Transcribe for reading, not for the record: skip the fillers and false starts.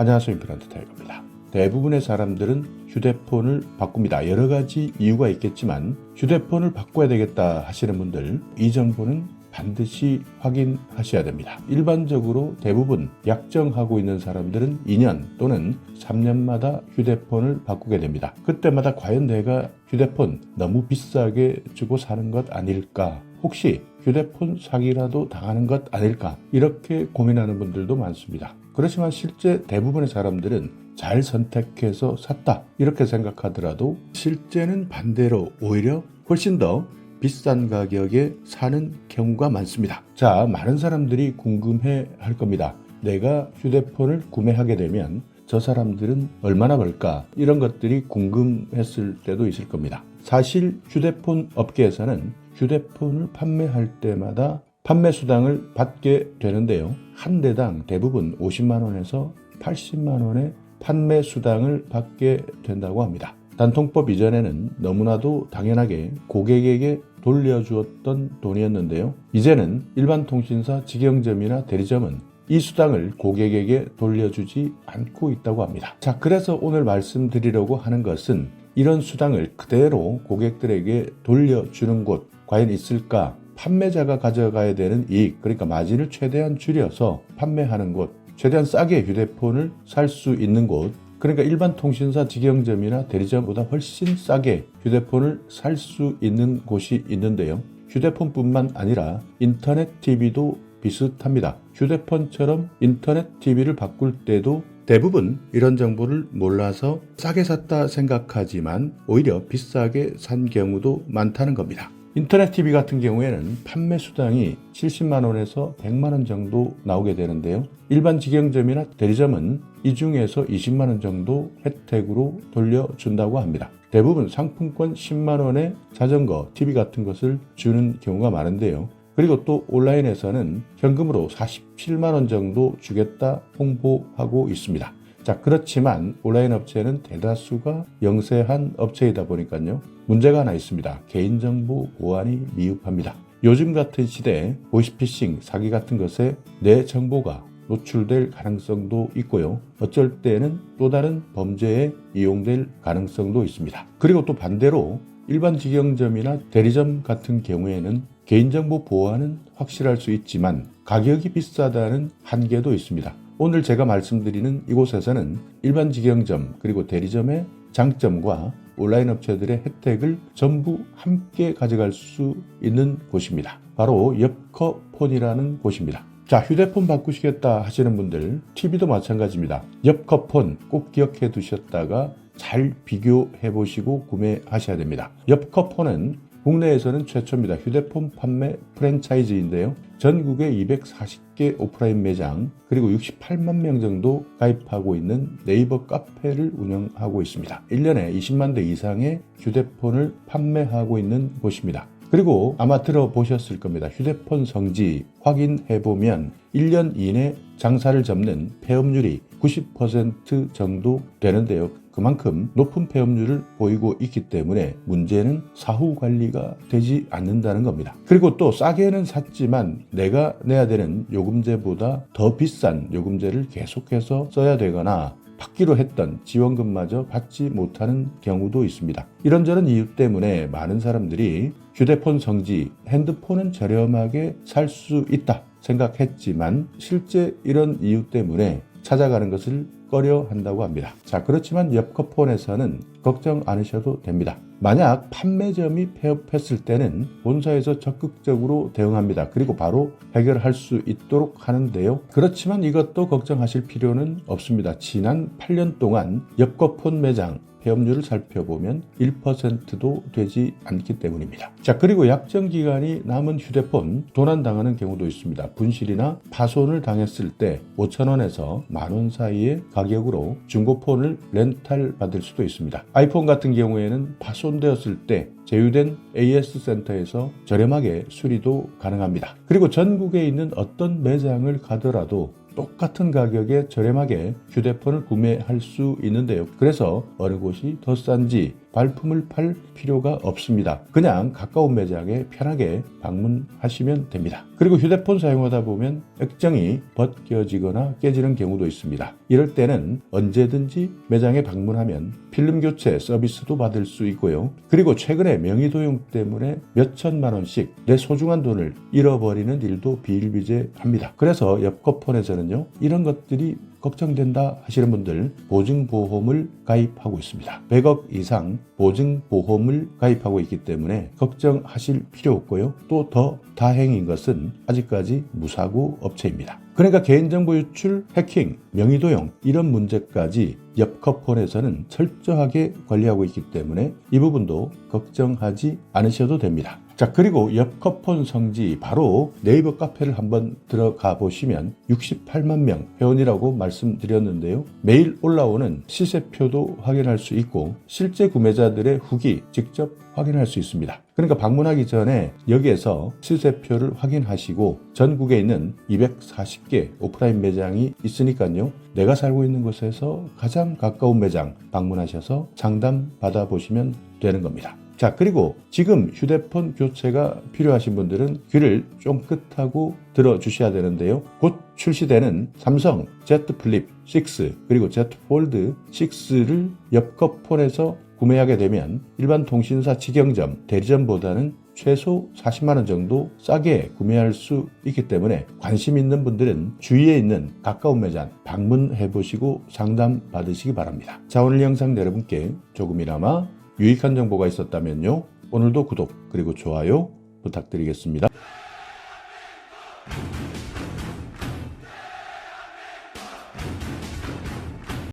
안녕하세요. 인프란트 타이거입니다. 대부분의 사람들은 휴대폰을 바꿉니다. 여러 가지 이유가 있겠지만 휴대폰을 바꿔야 되겠다 하시는 분들, 이 정보는 반드시 확인하셔야 됩니다. 일반적으로 대부분 약정하고 있는 사람들은 2년 또는 3년마다 휴대폰을 바꾸게 됩니다. 그때마다 과연 내가 휴대폰 너무 비싸게 주고 사는 것 아닐까? 혹시 휴대폰 사기라도 당하는 것 아닐까? 이렇게 고민하는 분들도 많습니다. 그렇지만 실제 대부분의 사람들은 잘 선택해서 샀다 이렇게 생각하더라도 실제는 반대로 오히려 훨씬 더 비싼 가격에 사는 경우가 많습니다. 자, 많은 사람들이 궁금해 할 겁니다. 내가 휴대폰을 구매하게 되면 저 사람들은 얼마나 벌까? 이런 것들이 궁금했을 때도 있을 겁니다. 사실 휴대폰 업계에서는 휴대폰을 판매할 때마다 판매 수당을 받게 되는데요. 한 대당 대부분 50만 원에서 80만 원의 판매 수당을 받게 된다고 합니다. 단통법 이전에는 너무나도 당연하게 고객에게 돌려주었던 돈이었는데요. 이제는 일반 통신사 직영점이나 대리점은 이 수당을 고객에게 돌려주지 않고 있다고 합니다. 자, 그래서 오늘 말씀드리려고 하는 것은 이런 수당을 그대로 고객들에게 돌려주는 곳 과연 있을까? 판매자가 가져가야 되는 이익, 그러니까 마진을 최대한 줄여서 판매하는 곳, 최대한 싸게 휴대폰을 살 수 있는 곳, 그러니까 일반 통신사 직영점이나 대리점보다 훨씬 싸게 휴대폰을 살 수 있는 곳이 있는데요. 휴대폰뿐만 아니라 인터넷 TV도 비슷합니다. 휴대폰처럼 인터넷 TV를 바꿀 때도 대부분 이런 정보를 몰라서 싸게 샀다 생각하지만 오히려 비싸게 산 경우도 많다는 겁니다. 인터넷 TV 같은 경우에는 판매 수당이 70만 원에서 100만 원 정도 나오게 되는데요. 일반 직영점이나 대리점은 이 중에서 20만 원 정도 혜택으로 돌려준다고 합니다. 대부분 상품권 10만 원의 자전거, TV 같은 것을 주는 경우가 많은데요. 그리고 또 온라인에서는 현금으로 47만 원 정도 주겠다 홍보하고 있습니다. 자, 그렇지만 온라인 업체는 대다수가 영세한 업체이다 보니까요. 문제가 하나 있습니다. 개인정보 보안이 미흡합니다. 요즘 같은 시대에 보이스피싱, 사기 같은 것에 내 정보가 노출될 가능성도 있고요. 어쩔 때는 또 다른 범죄에 이용될 가능성도 있습니다. 그리고 또 반대로 일반 직영점이나 대리점 같은 경우에는 개인정보 보안은 확실할 수 있지만 가격이 비싸다는 한계도 있습니다. 오늘 제가 말씀드리는 이곳에서는 일반 직영점 그리고 대리점의 장점과 온라인 업체들의 혜택을 전부 함께 가져갈 수 있는 곳입니다. 바로 엽커폰이라는 곳입니다. 자, 휴대폰 바꾸시겠다 하시는 분들, TV도 마찬가지입니다. 엽커폰 꼭 기억해 두셨다가 잘 비교해 보시고 구매하셔야 됩니다. 엽커폰은 국내에서는 최초입니다. 휴대폰 판매 프랜차이즈인데요. 전국에 240개 오프라인 매장 그리고 68만 명 정도 가입하고 있는 네이버 카페를 운영하고 있습니다. 1년에 20만 대 이상의 휴대폰을 판매하고 있는 곳입니다. 그리고 아마 들어보셨을 겁니다. 휴대폰 성지 확인해보면 1년 이내 장사를 접는 폐업률이 90% 정도 되는데요. 그만큼 높은 폐업률을 보이고 있기 때문에 문제는 사후 관리가 되지 않는다는 겁니다. 그리고 또 싸게는 샀지만 내가 내야 되는 요금제보다 더 비싼 요금제를 계속해서 써야 되거나 받기로 했던 지원금마저 받지 못하는 경우도 있습니다. 이런저런 이유 때문에 많은 사람들이 휴대폰 성지, 핸드폰은 저렴하게 살 수 있다 생각했지만 실제 이런 이유 때문에 찾아가는 것을 꺼려 한다고 합니다. 자, 그렇지만 엽커폰에서는 걱정 않으셔도 됩니다. 만약 판매점이 폐업했을 때는 본사에서 적극적으로 대응합니다. 그리고 바로 해결할 수 있도록 하는데요. 그렇지만 이것도 걱정하실 필요는 없습니다. 지난 8년 동안 엽커폰 매장 폐업률을 살펴보면 1%도 되지 않기 때문입니다. 자, 그리고 약정 기간이 남은 휴대폰 도난당하는 경우도 있습니다. 분실이나 파손을 당했을 때 5,000원에서 10,000원 사이의 가격으로 중고폰을 렌탈 받을 수도 있습니다. 아이폰 같은 경우에는 파손되었을 때 제휴된 AS 센터에서 저렴하게 수리도 가능합니다. 그리고 전국에 있는 어떤 매장을 가더라도 똑같은 가격에 저렴하게 휴대폰을 구매할 수 있는데요. 그래서 어느 곳이 더 싼지 발품을 팔 필요가 없습니다. 그냥 가까운 매장에 편하게 방문하시면 됩니다. 그리고 휴대폰 사용하다 보면 액정이 벗겨지거나 깨지는 경우도 있습니다. 이럴 때는 언제든지 매장에 방문하면 필름 교체 서비스도 받을 수 있고요. 그리고 최근에 명의도용 때문에 몇천만 원씩 내 소중한 돈을 잃어버리는 일도 비일비재합니다. 그래서 옆커폰에서는요, 이런 것들이 걱정된다 하시는 분들 보증보험을 가입하고 있습니다. 100억 이상 보증보험을 가입하고 있기 때문에 걱정하실 필요 없고요. 또 더 다행인 것은 아직까지 무사고 업체입니다. 그러니까 개인정보 유출, 해킹, 명의도용 이런 문제까지 옆커폰에서는 철저하게 관리하고 있기 때문에 이 부분도 걱정하지 않으셔도 됩니다. 자, 그리고 옆커폰 성지 바로 네이버 카페를 한번 들어가 보시면 68만 명 회원이라고 말씀드렸는데요. 매일 올라오는 시세표도 확인할 수 있고 실제 구매자들의 후기 직접 확인할 수 있습니다. 그러니까 방문하기 전에 여기에서 시세표를 확인하시고 전국에 있는 240개 오프라인 매장이 있으니까요. 내가 살고 있는 곳에서 가장 가까운 매장 방문하셔서 상담 받아보시면 되는 겁니다. 자, 그리고 지금 휴대폰 교체가 필요하신 분들은 귀를 쫑긋하고 들어주셔야 되는데요. 곧 출시되는 삼성 Z 플립 6 그리고 Z 폴드 6를 옆커폰에서 구매하게 되면 일반 통신사 직영점, 대리점보다는 최소 40만 원 정도 싸게 구매할 수 있기 때문에 관심 있는 분들은 주위에 있는 가까운 매장 방문해 보시고 상담 받으시기 바랍니다. 자, 오늘 영상 여러분께 조금이나마 유익한 정보가 있었다면요. 오늘도 구독 그리고 좋아요 부탁드리겠습니다.